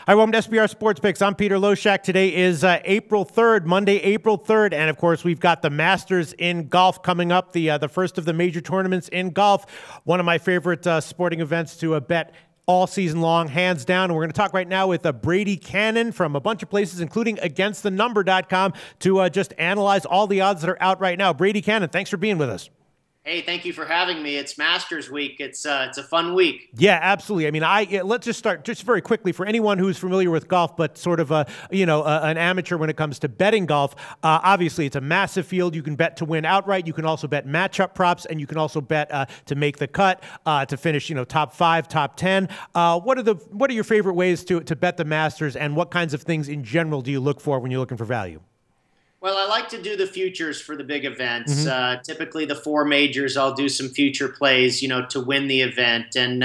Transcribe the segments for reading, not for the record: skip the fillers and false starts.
Hi, welcome to SBR Sports Picks. I'm Peter Loshak. Today is April 3rd, Monday, April 3rd. And, of course, we've got the Masters in golf coming up, the first of the major tournaments in golf. One of my favorite sporting events to bet all season long, hands down. And we're going to talk right now with Brady Kannon from a bunch of places, including AgainstTheNumber.com, to just analyze all the odds that are out right now. Brady Kannon, thanks for being with us. Hey, thank you for having me. It's Masters Week. It's a fun week. Yeah, absolutely. I mean, let's just start just very quickly for anyone who's familiar with golf, but sort of an amateur when it comes to betting golf. Obviously, it's a massive field. You can bet to win outright. You can also bet matchup props, and you can also bet to make the cut, to finish, top 5, top 10. What are your favorite ways to bet the Masters, and what kinds of things in general do you look for when you're looking for value? Well, I like to do the futures for the big events. Typically, the 4 majors, I'll do some future plays, to win the event. And,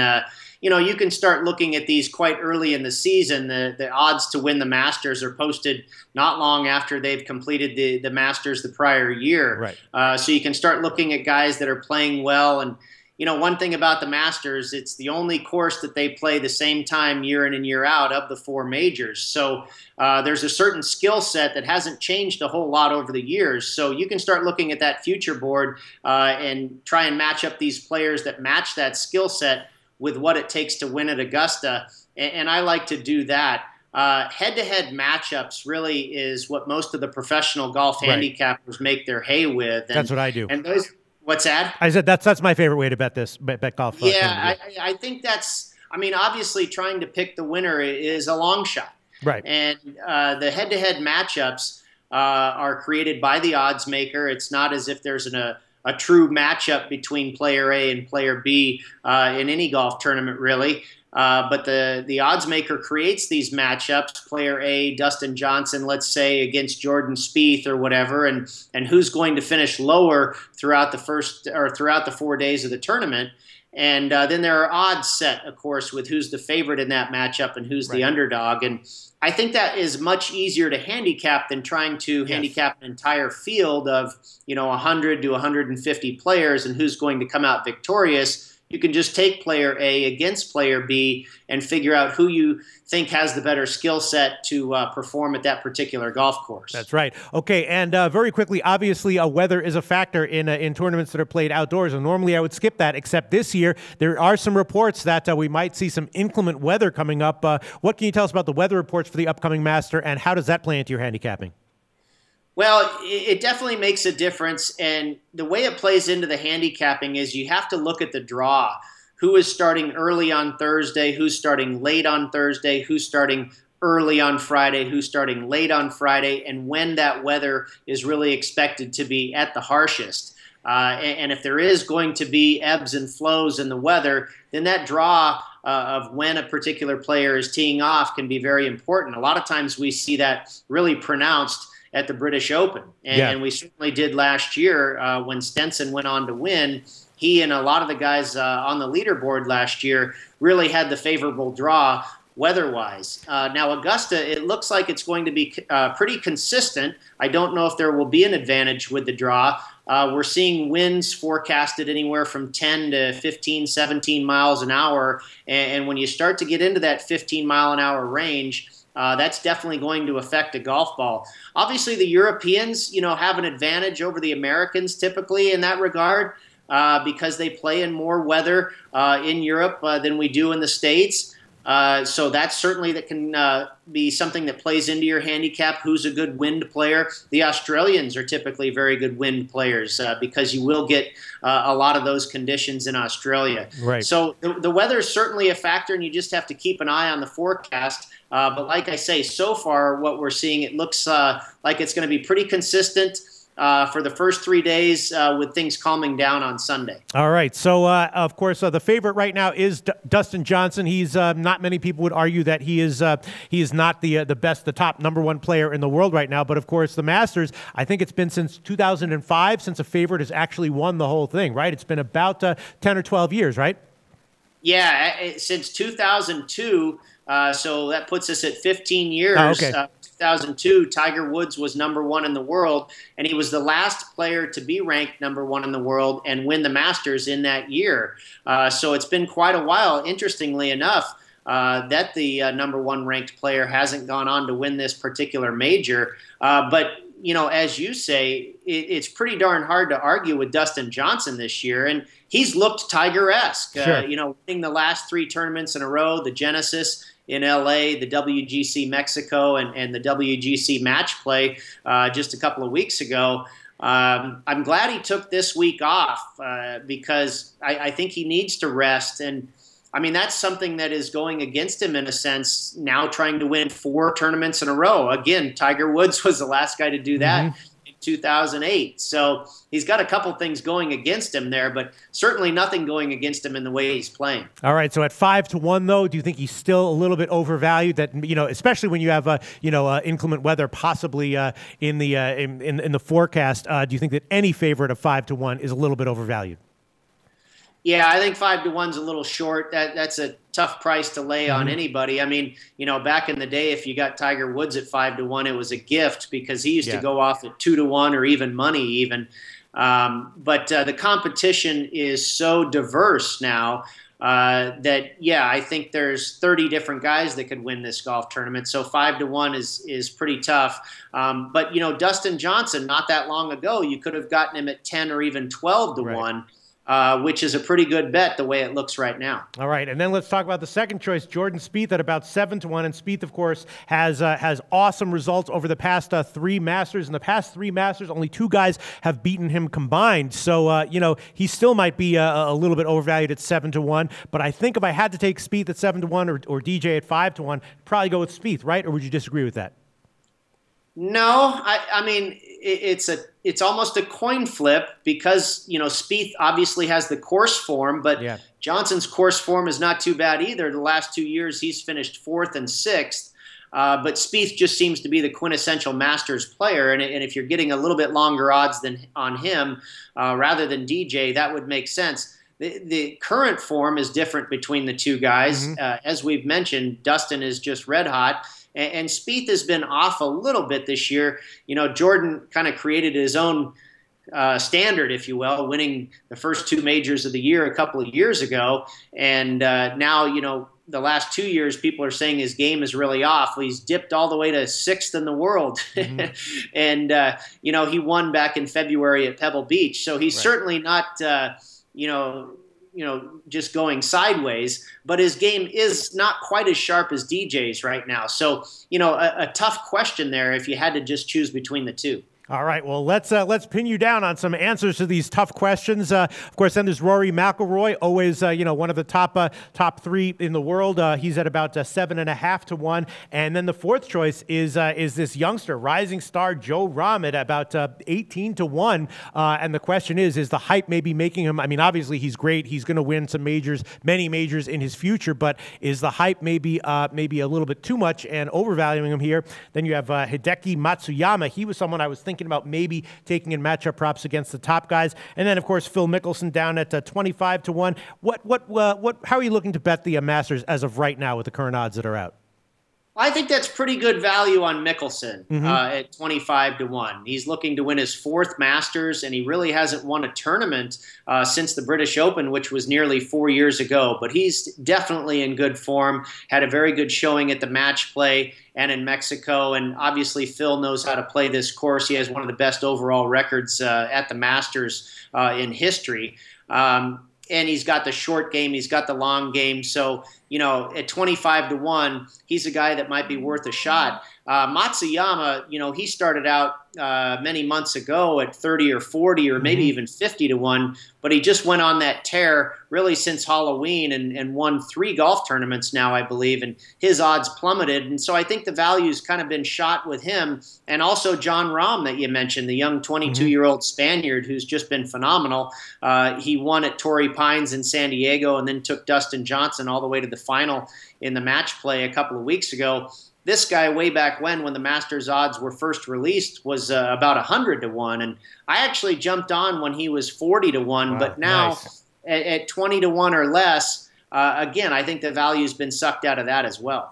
you can start looking at these quite early in the season. The odds to win the Masters are posted not long after they've completed the Masters the prior year. Right. So you can start looking at guys that are playing well. And, one thing about the Masters, it's the only course that they play the same time year in and year out of the 4 majors. So there's a certain skill set that hasn't changed a whole lot over the years. So you can start looking at that future board and try and match up these players that match that skill set with what it takes to win at Augusta. And I like to do that. Head-to-head matchups really is what most of the professional golf handicappers make their hay with. And, that's what I do. And those. What's that? I said that's my favorite way to bet golf. Yeah, I think that's. I mean, obviously, trying to pick the winner is a long shot. Right. And the head-to-head matchups are created by the odds maker. It's not as if there's a true matchup between player A and player B in any golf tournament, really. But the odds maker creates these matchups, player A, Dustin Johnson, let's say, against Jordan Spieth or whatever, and who's going to finish lower throughout the 4 days of the tournament. And then there are odds set, of course, with who's the favorite in that matchup and who's the underdog. And I think that is much easier to handicap than trying to handicap an entire field of 100 to 150 players and who's going to come out victorious. You can just take player A against player B and figure out who you think has the better skill set to perform at that particular golf course. That's right. Okay, and very quickly, obviously, weather is a factor in tournaments that are played outdoors, and normally I would skip that, except this year there are some reports that we might see some inclement weather coming up. What can you tell us about the weather reports for the upcoming Master, and how does that play into your handicapping? Well, it definitely makes a difference, and the way it plays into the handicapping is you have to look at the draw. Who is starting early on Thursday, who's starting late on Thursday, who's starting early on Friday, who's starting late on Friday, and when that weather is really expected to be at the harshest. And if there is going to be ebbs and flows in the weather, then that draw of when a particular player is teeing off can be very important. A lot of times we see that really pronounced at the British Open. And we certainly did last year when Stenson went on to win. He and a lot of the guys on the leaderboard last year really had the favorable draw weather-wise. Now, Augusta, it looks like it's going to be pretty consistent. I don't know if there will be an advantage with the draw. We're seeing winds forecasted anywhere from 10 to 15, 17 miles an hour. And when you start to get into that 15-mile-an-hour range, that's definitely going to affect a golf ball. Obviously, the Europeans, have an advantage over the Americans typically in that regard because they play in more weather in Europe than we do in the States. So that's certainly that can be something that plays into your handicap. Who's a good wind player? The Australians are typically very good wind players because you will get a lot of those conditions in Australia. Right. So the weather is certainly a factor, and you just have to keep an eye on the forecast. But like I say, so far what we're seeing, it looks like it's going to be pretty consistent for the first 3 days with things calming down on Sunday. All right. So, of course, the favorite right now is Dustin Johnson. He's not many people would argue that he is not the best, the top #1 player in the world right now. But, of course, the Masters, I think it's been since 2005 since a favorite has actually won the whole thing, right? It's been about 10 or 12 years, right? Yeah, since 2002. So that puts us at 15 years. Oh, okay. 2002, Tiger Woods was #1 in the world, and he was the last player to be ranked #1 in the world and win the Masters in that year. So it's been quite a while. Interestingly enough, that the #1 ranked player hasn't gone on to win this particular major. But as you say, it's pretty darn hard to argue with Dustin Johnson this year, and he's looked Tiger-esque. Sure. Winning the last 3 tournaments in a row, the Genesis in LA, the WGC Mexico, and the WGC Match Play just a couple of weeks ago. I'm glad he took this week off because I think he needs to rest. And I mean, that's something that is going against him in a sense, now trying to win 4 tournaments in a row. Again, Tiger Woods was the last guy to do that in 2008. So he's got a couple things going against him there, but certainly nothing going against him in the way he's playing. All right. So at 5-1, though, do you think he's still a little bit overvalued? That, especially when you have inclement weather possibly in the forecast. Do you think that any favorite of 5-1 is a little bit overvalued? Yeah, I think 5-1's a little short. That's a tough price to lay on anybody. I mean, back in the day, if you got Tiger Woods at 5-1, it was a gift because he used to go off at 2-1 or even money even. But the competition is so diverse now that, I think there's 30 different guys that could win this golf tournament. So 5-1 is pretty tough. But, Dustin Johnson, not that long ago, you could have gotten him at 10 or even 12-1. Which is a pretty good bet the way it looks right now. All right, and then let's talk about the second choice, Jordan Spieth at about 7-1. And Spieth, of course, has awesome results over the past 3 Masters. In the past 3 Masters, only 2 guys have beaten him combined. So, he still might be a little bit overvalued at 7-1. But I think if I had to take Spieth at 7-1 or DJ at 5-1, I'd probably go with Spieth, right? Or would you disagree with that? No, I mean, it's almost a coin flip because, Spieth obviously has the course form, but Johnson's course form is not too bad either. The last 2 years, he's finished 4th and 6th. But Spieth just seems to be the quintessential Masters player. And if you're getting a little bit longer odds on him rather than DJ, that would make sense. The current form is different between the 2 guys. As we've mentioned, Dustin is just red hot. And Spieth has been off a little bit this year. Jordan kind of created his own standard, if you will, winning the first 2 majors of the year a couple of years ago. And now, the last 2 years, people are saying his game is really off. He's dipped all the way to 6th in the world. And, he won back in February at Pebble Beach. So he's certainly not, just going sideways, but his game is not quite as sharp as DJ's right now. So, a tough question there if you had to just choose between the 2. All right, well, let's pin you down on some answers to these tough questions. Of course, then there's Rory McIlroy, always one of the top 3 in the world. He's at about 7.5-1, and then the 4th choice is this youngster, rising star Joe Rahm at about 18-1. And the question is the hype maybe making him? I mean, obviously he's great. He's going to win some majors, many majors in his future. But is the hype maybe a little bit too much and overvaluing him here? Then you have Hideki Matsuyama. He was someone I was thinking about maybe taking in matchup props against the top guys. And then, of course, Phil Mickelson down at 25-1. How are you looking to bet the Masters as of right now with the current odds that are out? I think that's pretty good value on Mickelson at 25-1. He's looking to win his 4th Masters, and he really hasn't won a tournament since the British Open, which was nearly 4 years ago. But he's definitely in good form, had a very good showing at the Match Play and in Mexico. And obviously Phil knows how to play this course. He has one of the best overall records at the Masters in history. And he's got the short game, he's got the long game. So, at 25-1, he's a guy that might be worth a shot. Matsuyama, he started out many months ago at 30 or 40 or maybe even 50-1, but he just went on that tear really since Halloween and won 3 golf tournaments now, I believe, and his odds plummeted. And so I think the value's kind of been shot with him. And also Jon Rahm that you mentioned, the young 22-year-old Spaniard who's just been phenomenal. He won at Torrey Pines in San Diego and then took Dustin Johnson all the way to the final in the Match Play a couple of weeks ago. This guy, way back when the Masters odds were first released, was about 100-1, and I actually jumped on when he was 40-1. Wow, but now at 20-1 or less, again, I think the value's been sucked out of that as well.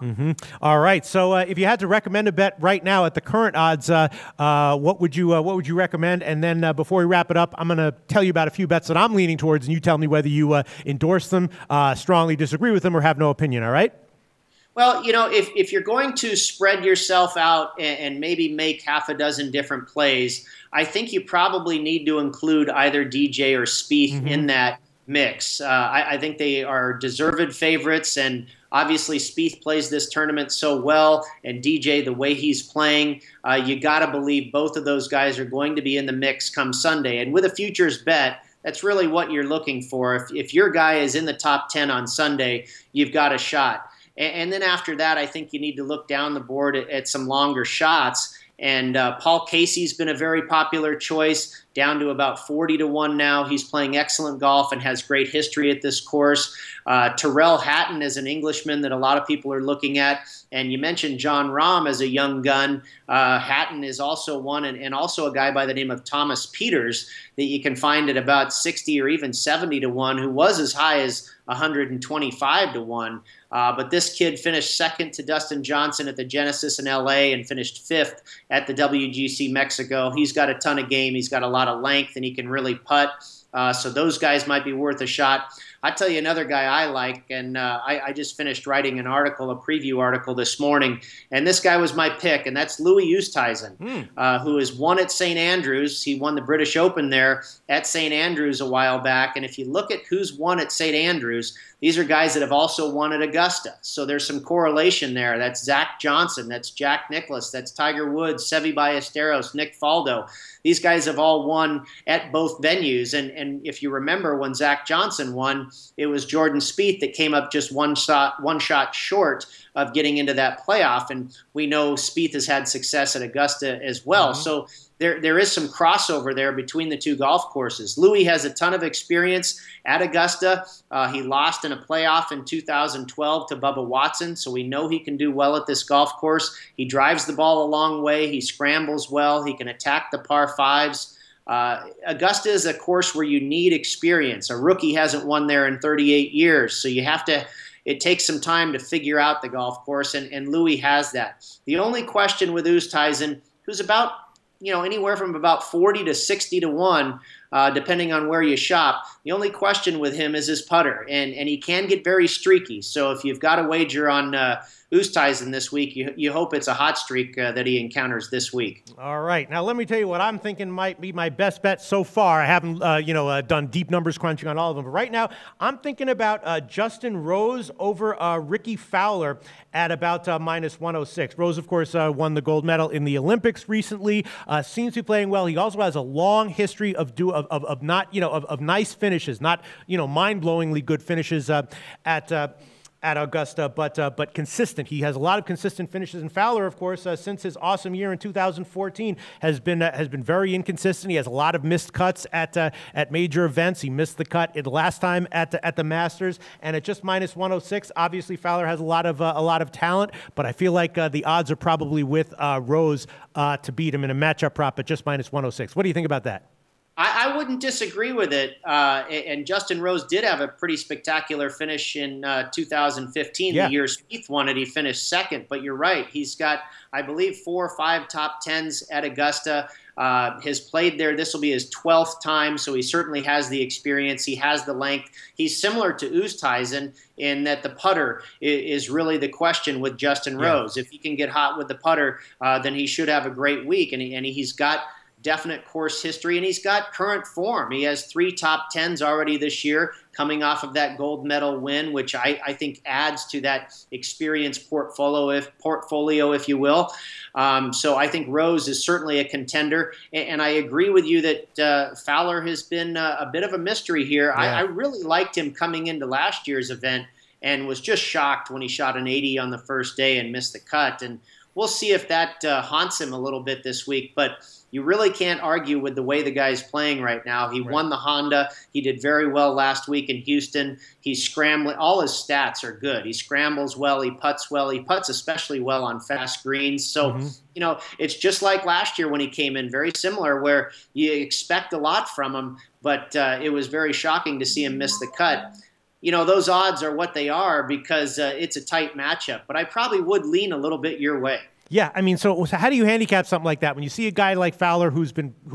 All right. So if you had to recommend a bet right now at the current odds, what would you recommend? And then before we wrap it up, I'm going to tell you about a few bets that I'm leaning towards, and you tell me whether you endorse them, strongly disagree with them, or have no opinion. All right? Well, if you're going to spread yourself out and maybe make half a dozen different plays, I think you probably need to include either DJ or Spieth in that mix. I think they are deserved favorites, and obviously Spieth plays this tournament so well, and DJ, the way he's playing, you got to believe both of those guys are going to be in the mix come Sunday. And with a futures bet, that's really what you're looking for. If your guy is in the top 10 on Sunday, you've got a shot. And then after that, I think you need to look down the board at some longer shots. And Paul Casey's been a very popular choice, down to about 40-1 now. He's playing excellent golf and has great history at this course. Tyrrell Hatton is an Englishman that a lot of people are looking at. And you mentioned John Rahm as a young gun. Hatton is also one, and also a guy by the name of Thomas Peters that you can find at about 60 or even 70-1, who was as high as 125-1. But this kid finished second to Dustin Johnson at the Genesis in LA and finished fifth at the WGC Mexico. He's got a ton of game. He's got a lot of length, and he can really putt. So those guys might be worth a shot. I'll tell you another guy I like, and I just finished writing an article, a preview article this morning, and this guy was my pick, and that's Louis Oosthuizen, who has won at St. Andrews. He won the British Open there at St. Andrews a while back, and if you look at who's won at St. Andrews, these are guys that have also won at Augusta. So there's some correlation there. That's Zach Johnson. That's Jack Nicklaus. That's Tiger Woods, Seve Ballesteros, Nick Faldo. These guys have all won at both venues. And if you remember when Zach Johnson won, it was Jordan Spieth that came up just one shot short of getting into that playoff. And we know Spieth has had success at Augusta as well. So there is some crossover there between the two golf courses. Louis has a ton of experience at Augusta. He lost in a playoff in 2012 to Bubba Watson, so we know he can do well at this golf course. He drives the ball a long way. He scrambles well. He can attack the par fives. Augusta is a course where you need experience. A rookie hasn't won there in 38 years, so it takes some time to figure out the golf course, and Louis has that. The only question with Oosthuizen, who's about anywhere from about 40 to 60-1, depending on where you shop. The only question with him is his putter, and he can get very streaky. So if you've got a wager on Oosthuizen this week, you hope it's a hot streak that he encounters this week. All right. Now, let me tell you what I'm thinking might be my best bet so far. I haven't, done deep numbers crunching on all of them. But right now, I'm thinking about Justin Rose over Ricky Fowler at about minus 106. Rose, of course, won the gold medal in the Olympics recently. Seems to be playing well. He also has a long history of nice finishes, not mind-blowingly good finishes at Augusta, but consistent. He has a lot of consistent finishes. And Fowler, of course, since his awesome year in 2014, has been very inconsistent. He has a lot of missed cuts at major events. He missed the cut last time at the Masters, and at just minus 106. Obviously, Fowler has a lot of talent, but I feel like the odds are probably with Rose to beat him in a matchup prop at just minus 106. What do you think about that? I wouldn't disagree with it. And Justin Rose did have a pretty spectacular finish in 2015. The year Spieth won it, he finished second. But you're right. He's got, I believe, 4 or 5 top 10s at Augusta. Has played there. This will be his 12th time, so he certainly has the experience. He has the length. He's similar to Oosthuizen in that the putter is really the question with Justin Rose. If he can get hot with the putter, then he should have a great week. And he's got definite course history, and he's got current form. He has 3 top 10s already this year, coming off of that gold medal win, which I think adds to that experience portfolio, if you will. So I think Rose is certainly a contender, and I agree with you that Fowler has been a bit of a mystery here. I really liked him coming into last year's event and was just shocked when he shot an 80 on the first day and missed the cut. And we'll see if that haunts him a little bit this week, but you really can't argue with the way the guy's playing right now. He won the Honda. He did very well last week in Houston. He's scrambling. All his stats are good. He scrambles well. He putts well. He putts especially well on fast greens. So, it's just like last year when he came in, very similar, where you expect a lot from him, but it was very shocking to see him miss the cut. Those odds are what they are because it's a tight matchup, but I probably would lean a little bit your way. Yeah, I mean, so how do you handicap something like that when you see a guy like Fowler who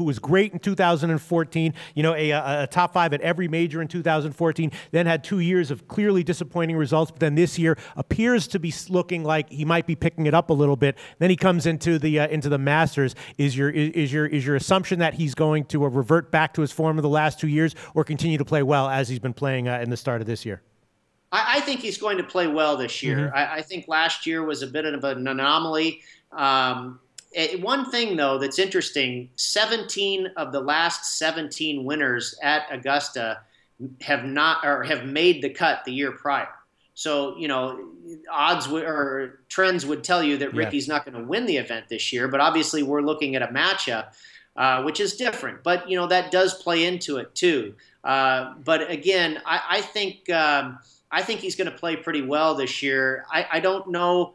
was great in 2014, a top 5 at every major in 2014, then had 2 years of clearly disappointing results, but then this year appears to be looking like he might be picking it up a little bit. Then he comes into the Masters. Is your assumption that he's going to revert back to his form of the last 2 years, or continue to play well as he's been playing in the start of this year? I think he's going to play well this year. I think last year was a bit of an anomaly. One thing, though, that's interesting, 17 of the last 17 winners at Augusta have made the cut the year prior. So, odds or trends would tell you that Ricky's not going to win the event this year, but obviously we're looking at a matchup, which is different. But, that does play into it, too. But again, I think he's going to play pretty well this year. I don't know.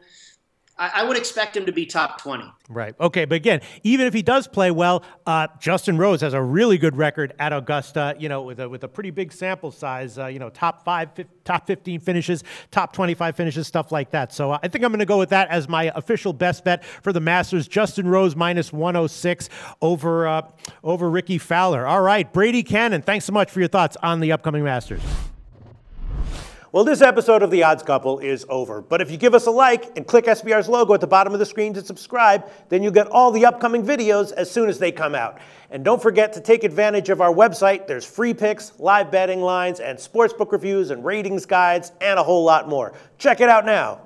I would expect him to be top 20. Right. Okay. But again, even if he does play well, Justin Rose has a really good record at Augusta, with a pretty big sample size, top 5, top 15 finishes, top 25 finishes, stuff like that. So I think I'm going to go with that as my official best bet for the Masters. Justin Rose minus 106 over Ricky Fowler. All right. Brady Kannon, thanks so much for your thoughts on the upcoming Masters. Well, this episode of The Odds Couple is over. But if you give us a like and click SBR's logo at the bottom of the screen to subscribe, then you'll get all the upcoming videos as soon as they come out. And don't forget to take advantage of our website. There's free picks, live betting lines, and sportsbook reviews and ratings guides, and a whole lot more. Check it out now.